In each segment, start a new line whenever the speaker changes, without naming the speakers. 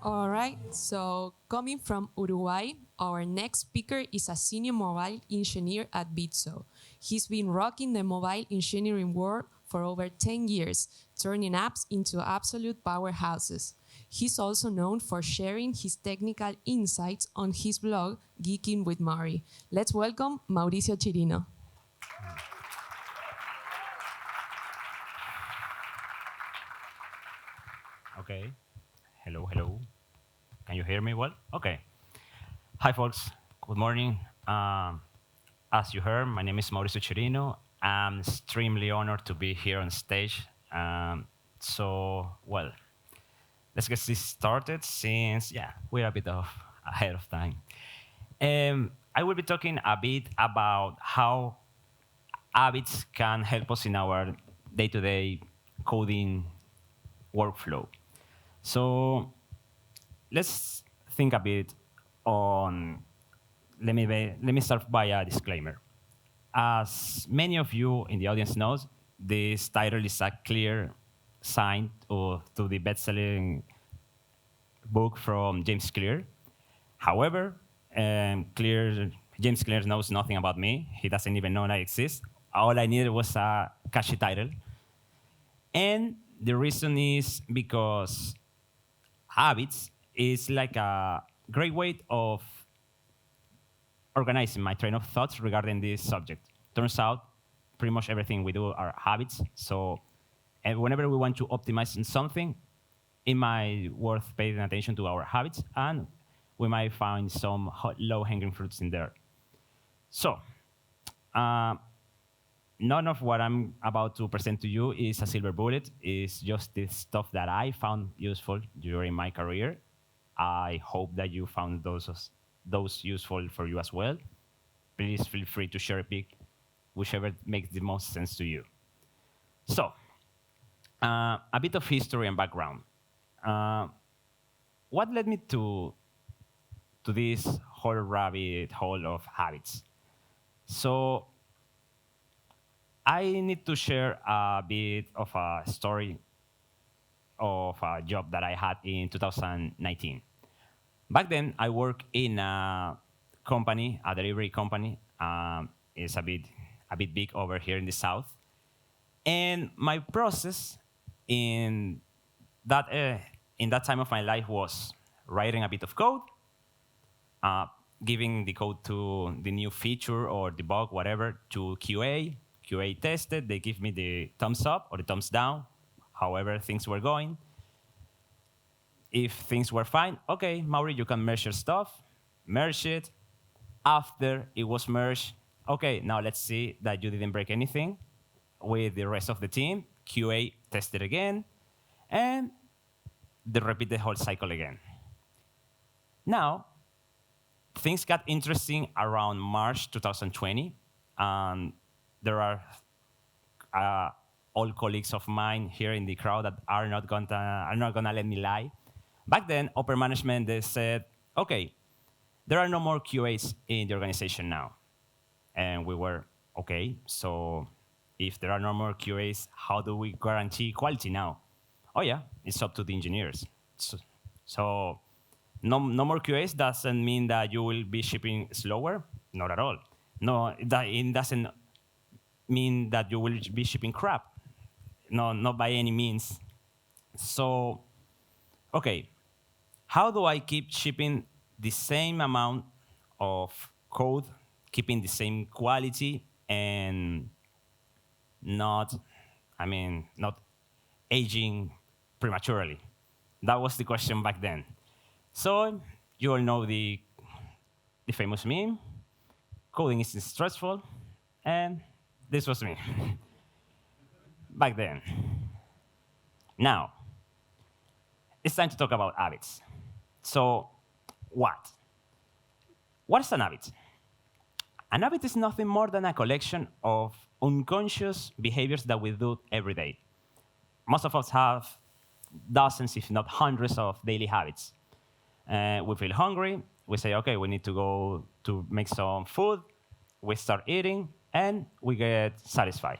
All right, so coming from Uruguay, our next speaker is a senior mobile engineer at Bitso. He's been rocking the mobile engineering world for over 10 years, turning apps into absolute powerhouses. He's also known for sharing his technical insights on his blog, Geeking with Mari. Let's welcome Mauricio Chirino.
Okay. Hello, hello. Can you hear me well? Okay. Hi, folks. Good morning. As you heard, my name is Mauricio Chirino. I'm extremely honored to be here on stage. Well, let's get this started since, yeah, we're a bit of ahead of time. I will be talking a bit about how habits can help us in our day-to-day coding workflow. So let's think a bit on. Let me start by a disclaimer. As many of you in the audience knows, this title is a clear sign to the best-selling book from James Clear. However, James Clear knows nothing about me. He doesn't even know I exist. All I needed was a catchy title. And the reason is because habits is like a great way of organizing my train of thoughts regarding this subject. Turns out, pretty much everything we do are habits. So, and whenever we want to optimize in something, it might worth paying attention to our habits, and we might find some low-hanging fruits in there. So, uh, none of what I'm about to present to you is a silver bullet. It's just the stuff that I found useful during my career. I hope that you found those useful for you as well. Please feel free to share a pick, whichever makes the most sense to you. So, a bit of history and background. Uh, what led me to this whole rabbit hole of habits? So, I need to share a bit of a story of a job that I had in 2019. Back then, I worked in a company, a delivery company. It's a bit big over here in the south. And my process in that in that time of my life was writing a bit of code, uh, giving the code to the new feature or the bug, whatever, to QA. QA tested. They give me the thumbs up or the thumbs down, however things were going. If things were fine, okay, Mauri, you can merge your stuff, merge it. After it was merged, okay, now let's see that you didn't break anything with the rest of the team. QA test it again, and they repeat the whole cycle again. Now, things got interesting around March 2020, and there are uh, old colleagues of mine here in the crowd that are not gonna let me lie. Back then, upper management they said, okay, there are no more QAs in the organization now, and we were okay. So if there are no more QAs, how do we guarantee quality now? Oh yeah, it's up to the engineers. So no more QAs doesn't mean that you will be shipping slower. Not at all. No, it doesn't mean that you will be shipping crap. No, not by any means. So, okay, how do I keep shipping the same amount of code, keeping the same quality, and not, not aging prematurely? That was the question back then. So you all know the famous meme, coding is stressful, and this was me back then. Now, it's time to talk about habits. So, what? What is an habit? An habit is nothing more than a collection of unconscious behaviors that we do every day. Most of us have dozens, if not hundreds, of daily habits. We feel hungry. We say, okay, we need to go to make some food. We start eating, and we get satisfied.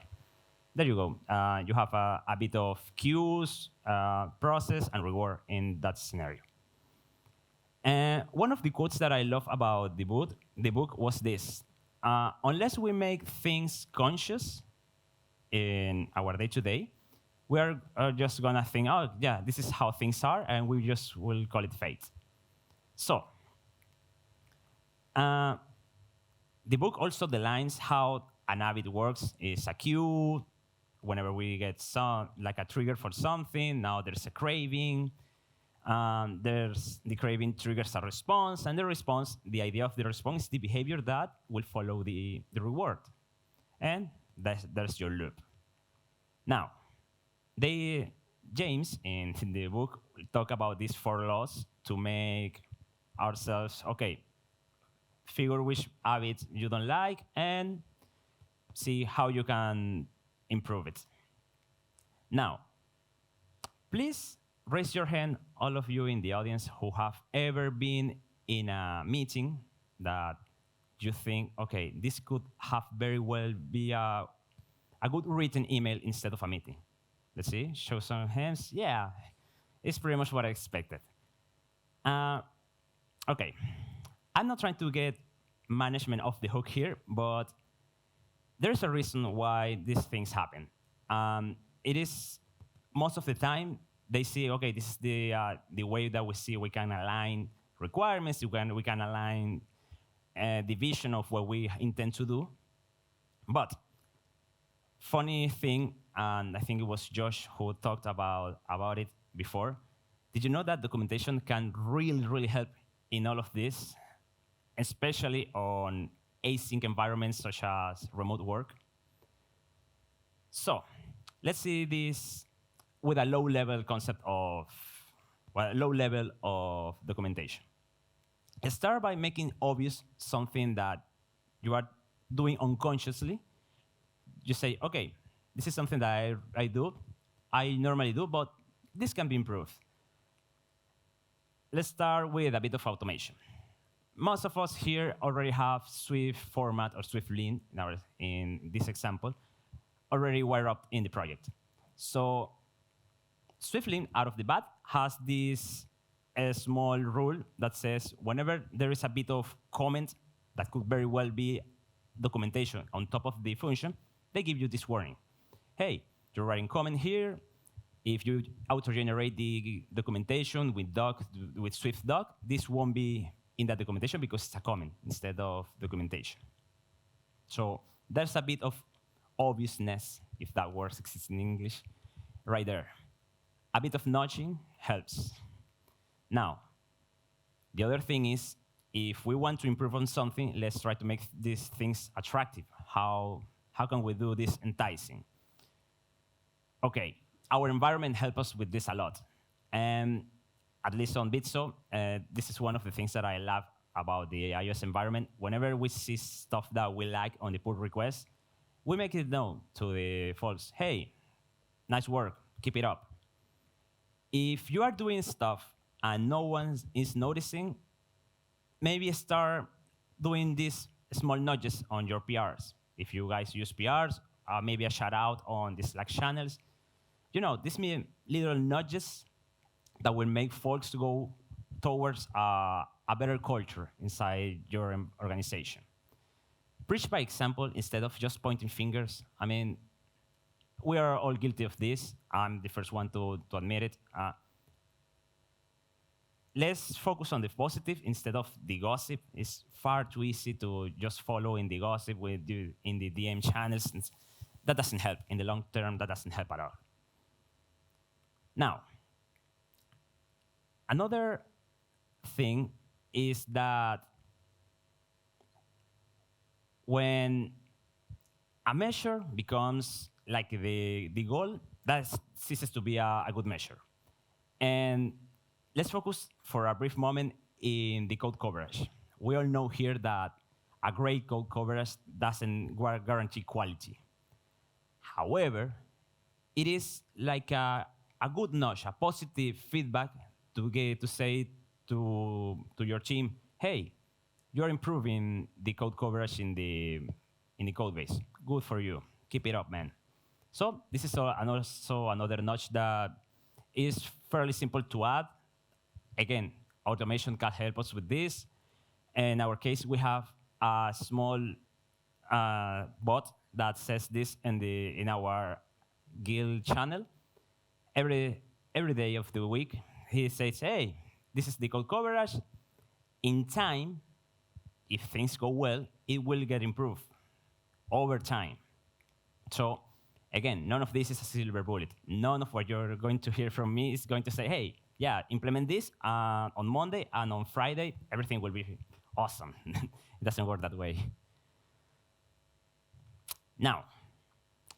There you go. You have a bit of cues, process, and reward in that scenario. And one of the quotes that I love about the book was this: unless we make things conscious in our day to day, we are just gonna think, oh yeah, this is how things are, and we just will call it fate. So uh, the book also outlines how an habit works. Is a cue. Whenever we get some like a trigger for something, now there's a craving. There's the craving triggers a response, and the response, the idea of the response, is the behavior that will follow the reward, and there's your loop. Now, they James in the book talk about these four laws to make ourselves okay. Figure which habits you don't like and see how you can improve it. Now, please raise your hand, all of you in the audience who have ever been in a meeting that you think, okay, this could have very well be a good written email instead of a meeting. Let's see, show some hands. Yeah, it's pretty much what I expected. Uh, okay, I'm not trying to get management off the hook here, but there's a reason why these things happen. It is most of the time they see, okay, this is the way that we see we can align requirements, we can align the vision of what we intend to do. But funny thing, and I think it was Josh who talked about it before. Did you know that documentation can really, really help in all of this, especially on async environments such as remote work? So let's see this with a low-level concept of, well, low level of documentation. Start by making obvious something that you are doing unconsciously. You say, okay, this is something that I normally do, but this can be improved. Let's start with a bit of automation. Most of us here already have Swift format or Swift lint in this example already wired up in the project. So SwiftLink, out of the bat, has this small rule that says whenever there is a bit of comment that could very well be documentation on top of the function, they give you this warning. Hey, you're writing comment here. If you auto-generate the documentation with Swift doc, this won't be in that documentation because it's a comment instead of documentation. So there's a bit of obviousness, if that word exists in English, right there. A bit of nudging helps. Now, the other thing is, if we want to improve on something, let's try to make these things attractive. How can we do this enticing? Okay, our environment helps us with this a lot. And at least on Bitso, this is one of the things that I love about the iOS environment. Whenever we see stuff that we like on the pull request, we make it known to the folks, hey, nice work, keep it up. If you are doing stuff and no one is noticing, maybe start doing these small nudges on your PRs. If you guys use PRs, maybe a shout out on the Slack channels. You know, these little nudges that will make folks go towards a better culture inside your organization. Preach by example instead of just pointing fingers. I mean, we are all guilty of this. I'm the first one to admit it. Let's focus on the positive instead of the gossip. It's far too easy to just follow in the gossip in the DM channels. That doesn't help. In the long term, that doesn't help at all. Now, another thing is that when a measure becomes like the goal, that ceases to be a good measure. And let's focus for a brief moment in the code coverage. We all know here that a great code coverage doesn't guarantee quality. However, it is like a good nudge, a positive feedback to say to your team, hey, you're improving the code coverage in the code base. Good for you. Keep it up, man. So this is also another nudge that is fairly simple to add. Again, automation can help us with this. In our case, we have a small bot that says this in our guild channel. Every day of the week, he says, "Hey, this is the code coverage. In time, if things go well, it will get improved over time." So again, none of this is a silver bullet. None of what you're going to hear from me is going to say, "Hey, yeah, implement this on Monday, and on Friday, everything will be awesome." It doesn't work that way. Now,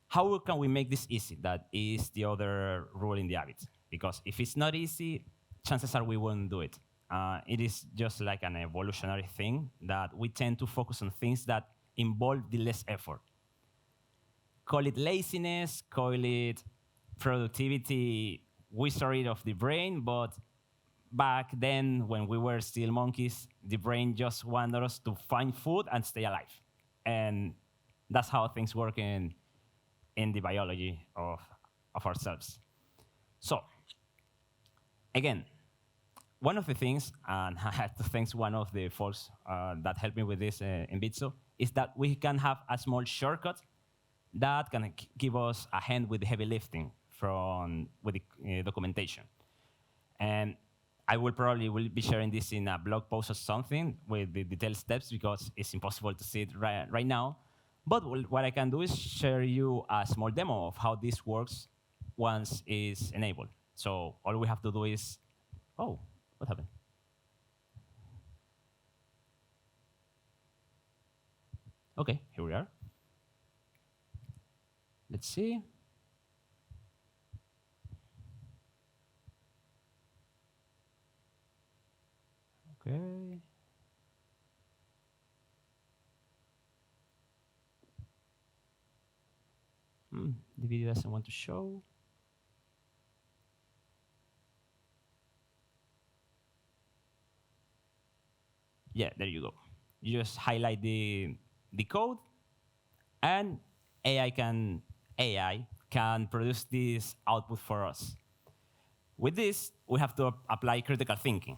how can we make this easy? That is the other rule in the habit. Because if it's not easy, chances are we won't do it. It is just like an evolutionary thing that we tend to focus on things that involve the less effort. Call it laziness, call it productivity wizardry of the brain, but back then when we were still monkeys, the brain just wanted us to find food and stay alive. And that's how things work in the biology of ourselves. So, again, one of the things, and I have to thank one of the folks that helped me with this in Bitso, is that we can have a small shortcut that can give us a hand with the heavy lifting with the documentation. And I will probably be sharing this in a blog post or something with the detailed steps because it's impossible to see it right now. But what I can do is share you a small demo of how this works once it's enabled. So all we have to do is, oh, what happened? Okay, here we are. Let's see. Okay. The video doesn't want to show. Yeah, there you go. You just highlight the code, and AI can produce this output for us. With this, we have to apply critical thinking.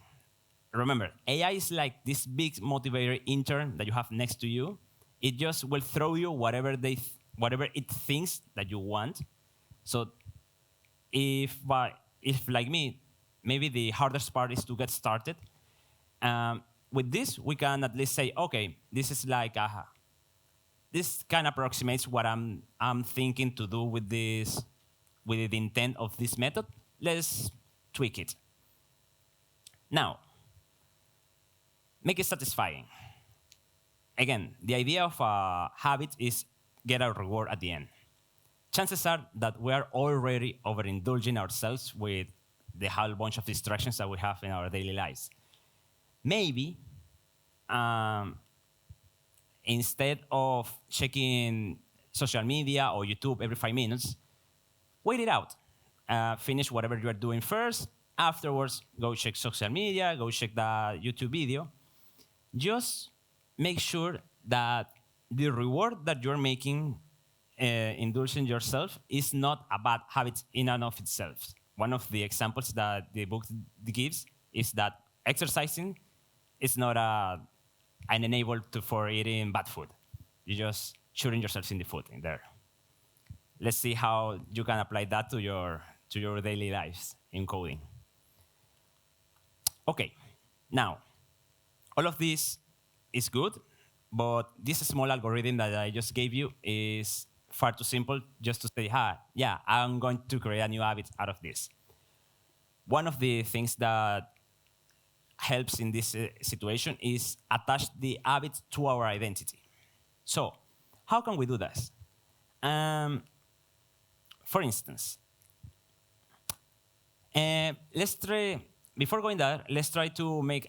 Remember, AI is like this big motivator intern that you have next to you. It just will throw you whatever it thinks that you want. So if like me, maybe the hardest part is to get started. With this, we can at least say, okay, this is like this kind of approximates what I'm thinking to do with this, with the intent of this method. Let's tweak it. Now, make it satisfying. Again, the idea of a habit is get a reward at the end. Chances are that we are already overindulging ourselves with the whole bunch of distractions that we have in our daily lives. Maybe instead of checking social media or YouTube every 5 minutes, wait it out. Finish whatever you are doing first. Afterwards, go check social media, go check the YouTube video. Just make sure that the reward that you're making, indulging yourself, is not a bad habit in and of itself. One of the examples that the book gives is that exercising is not an enabler for eating bad food. You're just shooting yourself in the foot in there. Let's see how you can apply that to your daily lives in coding. Okay, now, all of this is good, but this small algorithm that I just gave you is far too simple just to say, yeah, I'm going to create a new habit out of this. One of the things that helps in this situation is attach the habit to our identity. So, how can we do this? For instance, let's try, before going there, let's try to make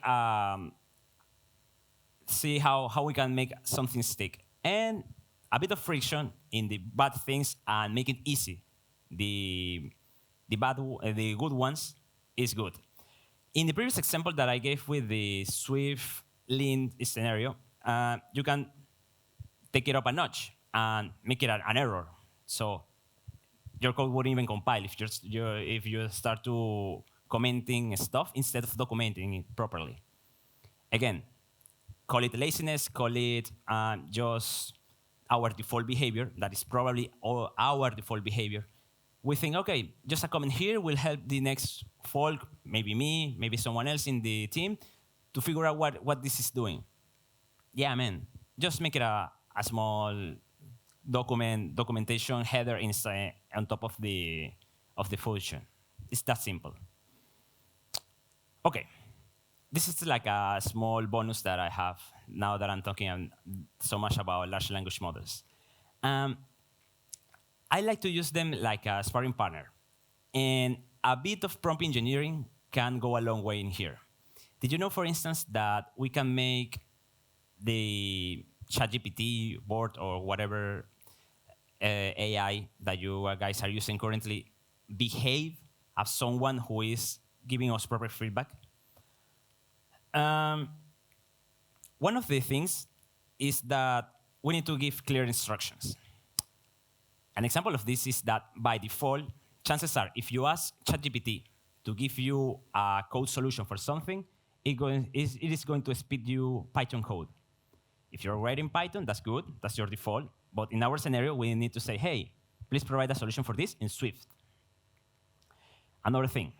see how we can make something stick. And a bit of friction in the bad things and make it easy. The good ones is good. In the previous example that I gave with the Swift lean scenario, you can take it up a notch and make it an error. So your code wouldn't even compile if you start to commenting stuff instead of documenting it properly. Again, call it laziness, call it just our default behavior. That is probably our default behavior. We think, okay, just a comment here will help the next folk, maybe me, maybe someone else in the team, to figure out what this is doing. Yeah, man, just make it a small documentation header inside on top of the function. It's that simple. Okay, this is like a small bonus that I have now that I'm talking so much about large language models. I like to use them like a sparring partner. And a bit of prompt engineering can go a long way in here. Did you know, for instance, that we can make the ChatGPT board or whatever AI that you guys are using currently behave as someone who is giving us proper feedback? One of the things is that we need to give clear instructions. An example of this is that by default, chances are if you ask ChatGPT to give you a code solution for something, it is going to spit you Python code. If you're writing Python, that's good, that's your default. But in our scenario, we need to say, hey, please provide a solution for this in Swift. Another thing,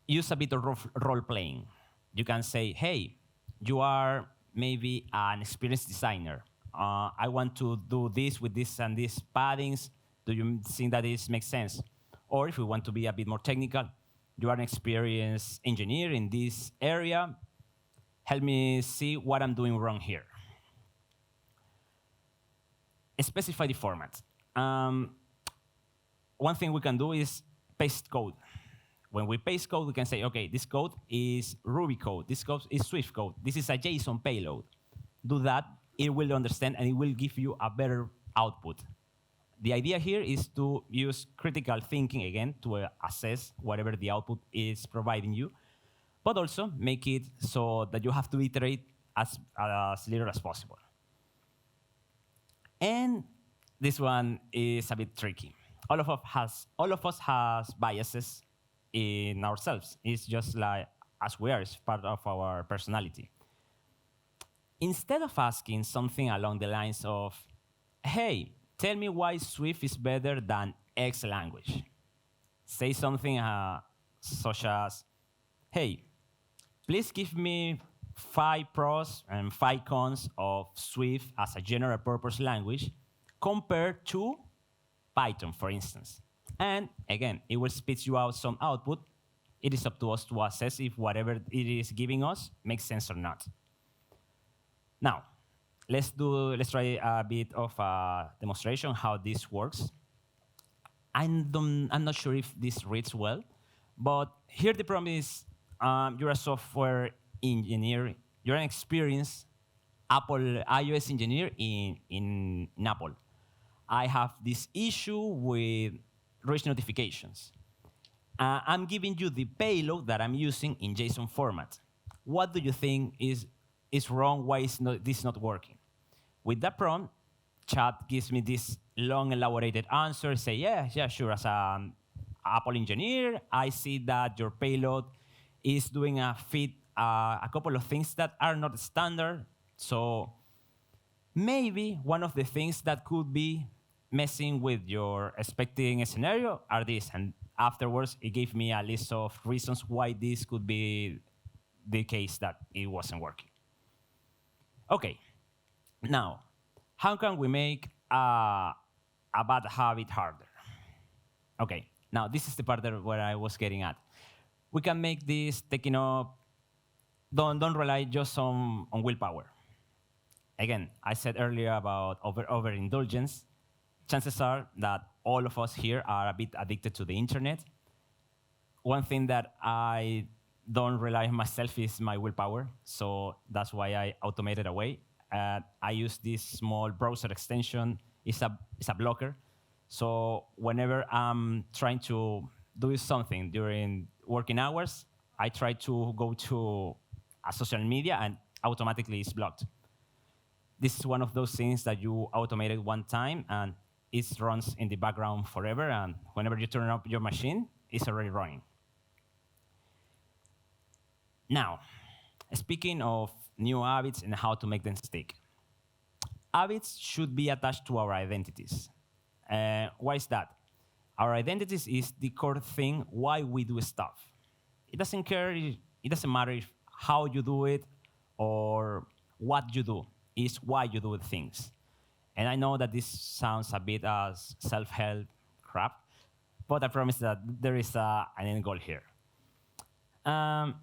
use a bit of role playing. You can say, hey, you are maybe an experienced designer. I want to do this with this and these paddings. Do you think that this makes sense? Or if we want to be a bit more technical, you are an experienced engineer in this area. Help me see what I'm doing wrong here. Specify the format. One thing we can do is paste code. When we paste code, we can say, okay, this code is Ruby code. This code is Swift code. This is a JSON payload. Do that, it will understand, and it will give you a better output. The idea here is to use critical thinking, again, to assess whatever the output is providing you, but also make it so that you have to iterate as little as possible. And this one is a bit tricky. All of us has biases in ourselves. It's just like as we are, it's part of our personality. Instead of asking something along the lines of, hey, tell me why Swift is better than X language, say something such as, hey, please give me 5 pros and 5 cons of Swift as a general purpose language compared to Python, for instance. And again, it will spit you out some output. It is up to us to assess if whatever it is giving us makes sense or not. Now, let's try a bit of a demonstration how this works. I'm not sure if this reads well, but here the problem is you're a software engineer, you're an experienced Apple iOS engineer in Apple. I have this issue with rich notifications. I'm giving you the payload that I'm using in JSON format. What do you think is wrong? Why is this not working? With that prompt, chat gives me this long, elaborated answer. Say, yeah, sure. As an Apple engineer, I see that your payload is doing a couple of things that are not standard. So maybe one of the things that could be messing with your expecting scenario are this. And afterwards, it gave me a list of reasons why this could be the case that it wasn't working. Okay, now, how can we make a bad habit harder? Okay, now this is the part where I was getting at. We can make this taking up, don't rely just on willpower. Again, I said earlier about overindulgence. Chances are that all of us here are a bit addicted to the internet. One thing that I don't rely on myself is my willpower, so that's why I automated away. I use this small browser extension. It's a blocker. So whenever I'm trying to do something during working hours, I try to go to a social media and automatically it's blocked. This is one of those things that you automated one time and it runs in the background forever, and whenever you turn up your machine, it's already running. Now, speaking of new habits and how to make them stick, habits should be attached to our identities. Why is that? Our identities is the core thing why we do stuff. It doesn't matter if how you do it or what you do. It's why you do things. And I know that this sounds a bit as self-help crap, but I promise that there is an end goal here. Um,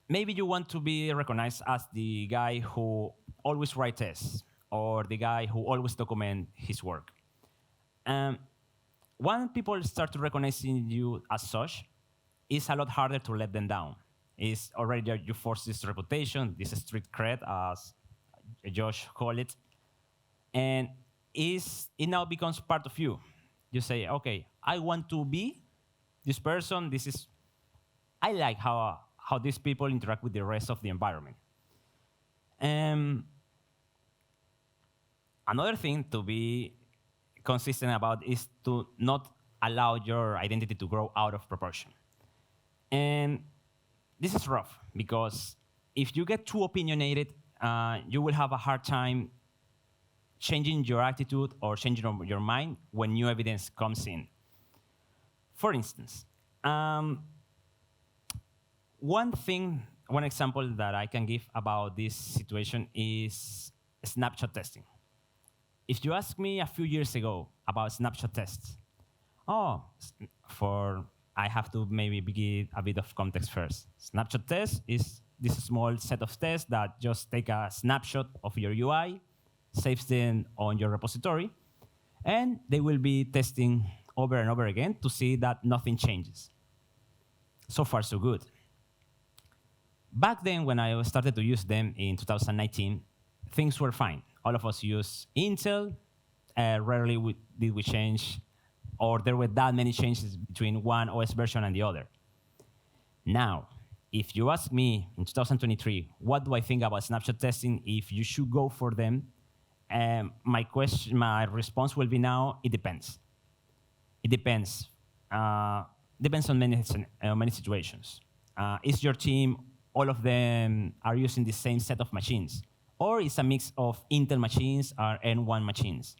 Maybe you want to be recognized as the guy who always writes tests or the guy who always documents his work. Um, when people start to recognizing you as such, it's a lot harder to let them down. It's already you force this reputation, this street cred, as Josh called it, and it now becomes part of you. You say, okay, I want to be this person. This is I like how these people interact with the rest of the environment. Another thing to be consistent about is to not allow your identity to grow out of proportion. And this is rough because if you get too opinionated, you will have a hard time changing your attitude or changing your mind when new evidence comes in. For instance, one example that I can give about this situation is snapshot testing. If you ask me a few years ago about snapshot tests, oh, for I have to maybe give a bit of context first. Snapshot test is this small set of tests that just take a snapshot of your UI, saves them on your repository, and they will be testing over and over again to see that nothing changes. So far, so good. Back then, when I started to use them in 2019, things were fine. All of us use Intel. Rarely did we change, or there were that many changes between one OS version and the other. Now, if you ask me in 2023, what do I think about snapshot testing, if you should go for them, my response will be now, it depends. It depends. Depends on many situations. Is your team, all of them are using the same set of machines? Or it's a mix of Intel machines or N1 machines?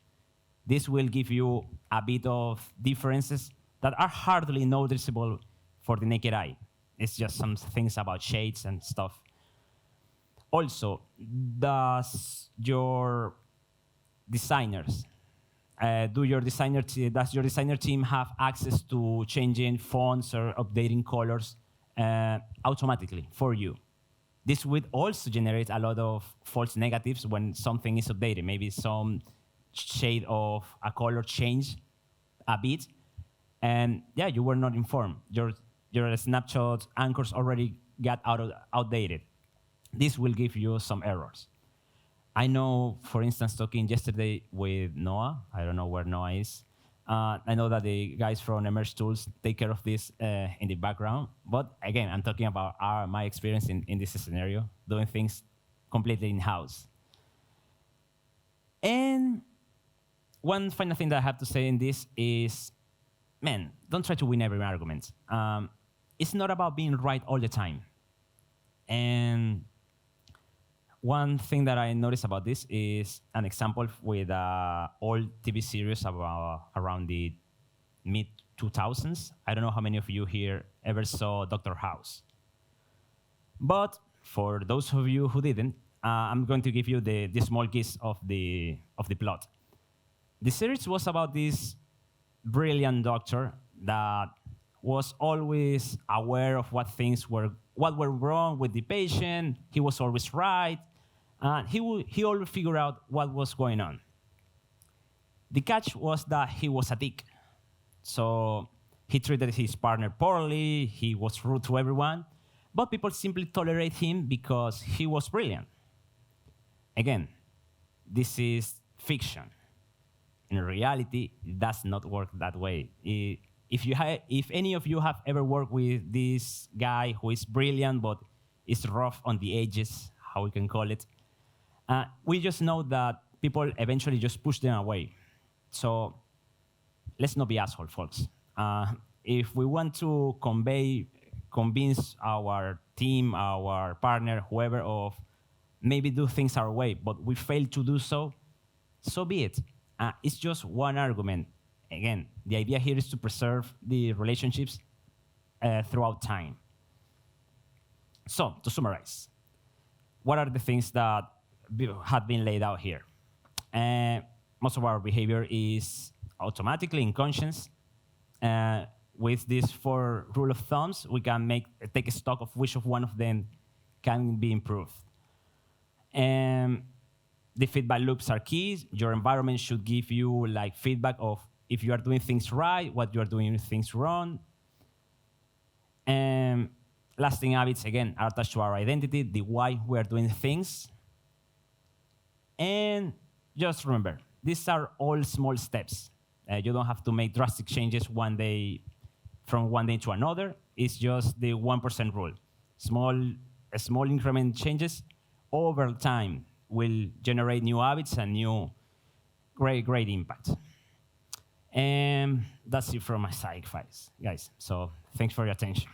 This will give you a bit of differences that are hardly noticeable for the naked eye. It's just some things about shades and stuff. Also, does your designers, does your designer team have access to changing fonts or updating colors automatically for you? This would also generate a lot of false negatives when something is updated. Maybe some shade of a color change a bit, and yeah, you were not informed. Your snapshot anchors already got outdated. This will give you some errors. I know, for instance, talking yesterday with Noah, I don't know where Noah is. I know that the guys from Emerge Tools take care of this in the background. But again, I'm talking about my experience in this scenario, doing things completely in-house. And one final thing that I have to say in this is, man, don't try to win every argument. It's not about being right all the time. And one thing that I noticed about this is an example with an old TV series around the mid-2000s. I don't know how many of you here ever saw Dr. House. But for those of you who didn't, I'm going to give you the small gist of the plot. The series was about this brilliant doctor that was always aware of what were wrong with the patient. He was always right. He always figured out what was going on. The catch was that he was a dick. So he treated his partner poorly, he was rude to everyone, but people simply tolerate him because he was brilliant. Again, this is fiction. In reality, it does not work that way. If any of you have ever worked with this guy who is brilliant but is rough on the edges, how we can call it, we just know that people eventually just push them away. So let's not be assholes, folks. If we want to convey convince our team, our partner, whoever, of maybe do things our way, but we fail to do so, so be it. It's just one argument. Again, the idea here is to preserve the relationships throughout time. So, to summarize, what are the things that had been laid out here? Most of our behavior is automatically unconscious. With these 4 rule of thumbs, we can take a stock of which of one of them can be improved. The feedback loops are keys. Your environment should give you like feedback of if you are doing things right, what you are doing things wrong. Lasting habits, again, are attached to our identity, the why we are doing things. And just remember, these are all small steps. You don't have to make drastic changes from one day to another. It's just the 1% rule. Small increment changes over time will generate new habits and new great impact. And that's it from my side, guys. So thanks for your attention.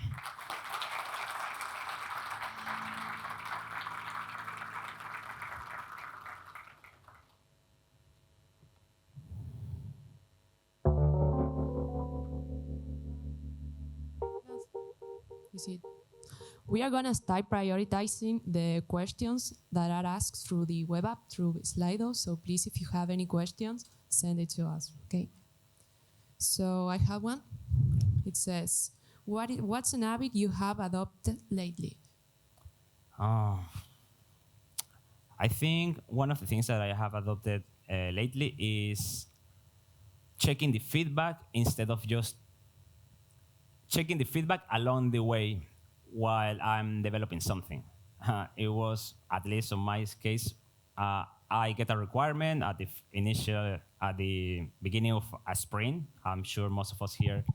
You see, we are going to start prioritizing the questions that are asked through the web app, through Slido. So please, if you have any questions, send it to us, okay? So I have one. It says, what's an habit you have adopted lately?
I think one of the things that I have adopted lately is checking the feedback instead of just checking the feedback along the way while I'm developing something. It was, at least in my case, I get a requirement at the beginning of a sprint. I'm sure most of us here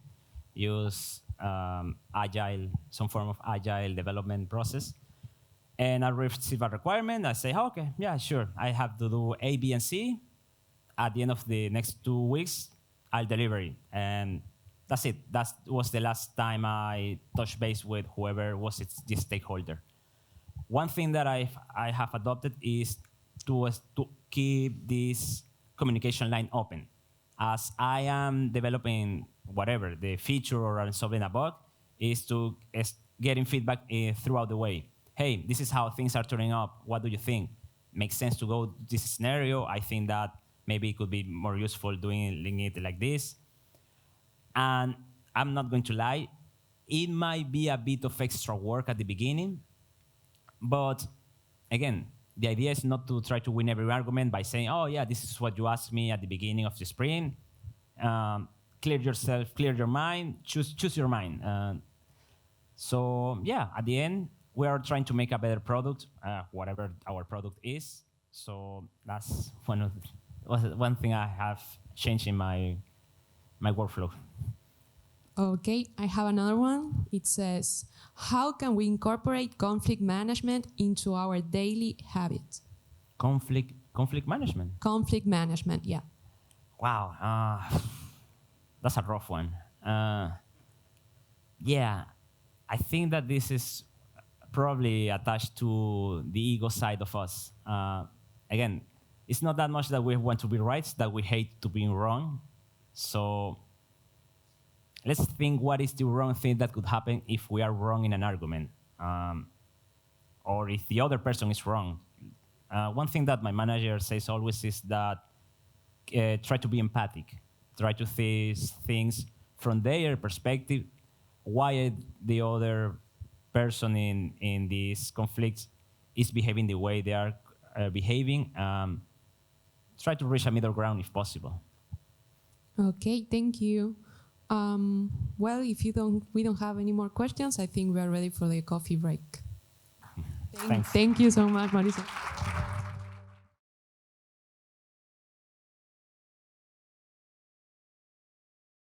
use some form of agile development process. And I receive a requirement. I say, okay, yeah, sure. I have to do A, B, and C. At the end of the next 2 weeks, I'll deliver it. And that's it. That was the last time I touched base with whoever was the stakeholder. One thing that I have adopted is to keep this communication line open. As I am developing whatever, the feature or I'm solving a bug, is getting feedback throughout the way. Hey, this is how things are turning up. What do you think? Makes sense to go this scenario. I think that maybe it could be more useful doing it like this. And I'm not going to lie, it might be a bit of extra work at the beginning, but again, the idea is not to try to win every argument by saying, oh yeah, this is what you asked me at the beginning of the sprint. Clear yourself, clear your mind, choose your mind. So yeah, at the end, we are trying to make a better product, whatever our product is. So that's one thing I have changed in my workflow.
Okay, I have another one. It says, how can we incorporate conflict management into our daily habits?
Conflict management?
Conflict management, yeah.
Wow, that's a rough one. Yeah, I think that this is probably attached to the ego side of us. Again, it's not that much that we want to be right, that we hate to be wrong. So let's think what is the wrong thing that could happen if we are wrong in an argument, or if the other person is wrong. One thing that my manager says always is that try to be empathic, try to see things from their perspective, why the other person in these conflicts is behaving the way they are behaving. Try to reach a middle ground if possible.
Okay, thank you. Well, if we don't have any more questions, I think we are ready for the coffee break.
Thanks.
Thank you so much, Mauricio.